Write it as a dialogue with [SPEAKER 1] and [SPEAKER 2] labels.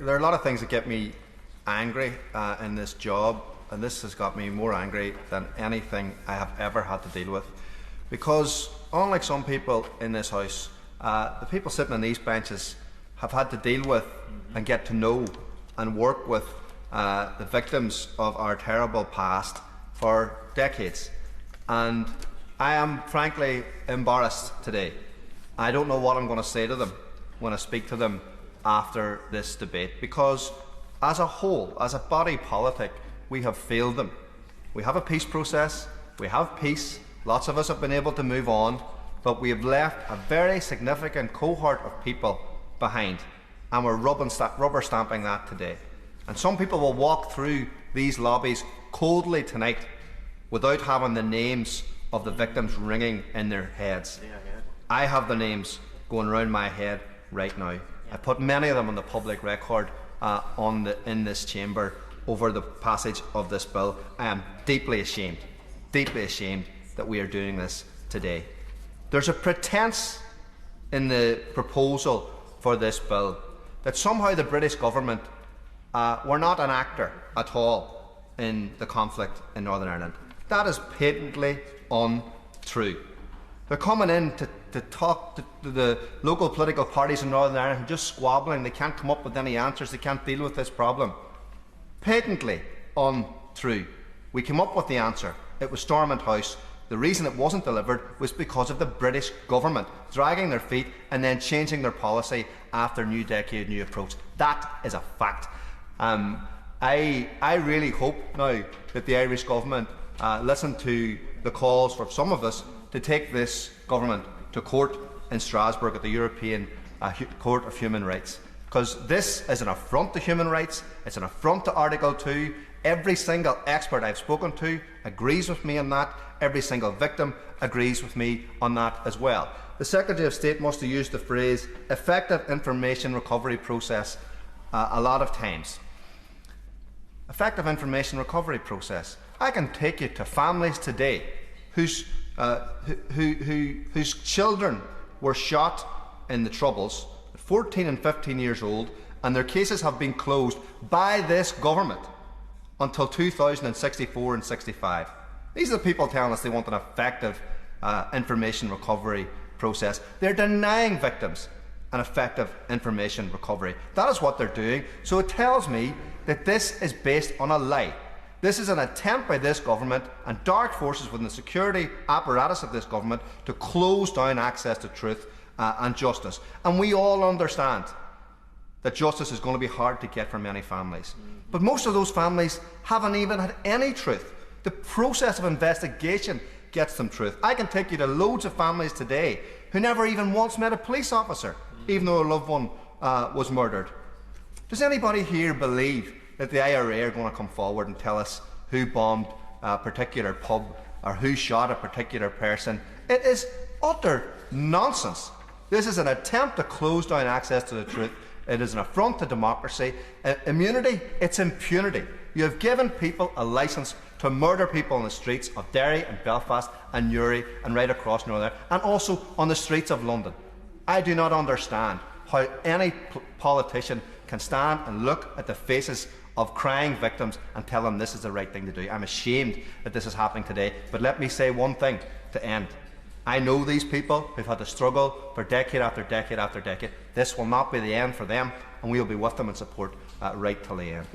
[SPEAKER 1] there are a lot of things that get me angry in this job, and this has got me more angry than anything I have ever had to deal with. Because unlike some people in this House, the people sitting on these benches have had to deal with and get to know and work with the victims of our terrible past for decades. And I am frankly embarrassed today. I don't know what I'm going to say to them when I speak to them after this debate, because as a whole, as a body politic, we have failed them. We have a peace process, we have peace, lots of us have been able to move on, but we have left a very significant cohort of people behind, and we're rubber stamping that today. And some people will walk through these lobbies coldly tonight without having the names of the victims ringing in their heads. I have the names going round my head right now. I put many of them on the public record in this chamber over the passage of this bill. I am deeply ashamed that we are doing this today. There's a pretence in the proposal for this bill that somehow the British government were not an actor at all in the conflict in Northern Ireland. That is patently untrue. They're coming in to talk to the local political parties in Northern Ireland, just squabbling. They can't come up with any answers. They can't deal with this problem. Patently untrue. We came up with the answer. It was Stormont House. The reason it wasn't delivered was because of the British government dragging their feet and then changing their policy after New Decade, New Approach. That is a fact. I really hope now that the Irish government listen to the calls for some of us to take this government to court in Strasbourg at the European Court of Human Rights. Because this is an affront to human rights, it's an affront to Article 2. Every single expert I've spoken to agrees with me on that. Every single victim agrees with me on that as well. The Secretary of State must have used the phrase effective information recovery process a lot of times. Effective information recovery process. I can take you to families today whose children were shot in the Troubles at 14 and 15 years old, and their cases have been closed by this government until 2064 and 65. These are the people telling us they want an effective information recovery process. They're denying victims an effective information recovery. That is what they're doing. So it tells me that this is based on a lie. This is an attempt by this government and dark forces within the security apparatus of this government to close down access to truth and justice. And we all understand that justice is going to be hard to get for many families. But most of those families haven't even had any truth. The process of investigation gets them truth. I can take you to loads of families today who never even once met a police officer, even though a loved one was murdered. Does anybody here believe that the IRA are going to come forward and tell us who bombed a particular pub or who shot a particular person? It is utter nonsense. This is an attempt to close down access to the truth. It is an affront to democracy. Immunity, it's impunity. You have given people a licence to murder people on the streets of Derry and Belfast and Newry and right across Northern Ireland, and also on the streets of London. I do not understand how any politician can stand and look at the faces of crying victims and tell them this is the right thing to do. I'm ashamed that this is happening today, but let me say one thing to end. I know these people who've had to struggle for decade after decade after decade. This will not be the end for them, and we will be with them in support right till the end.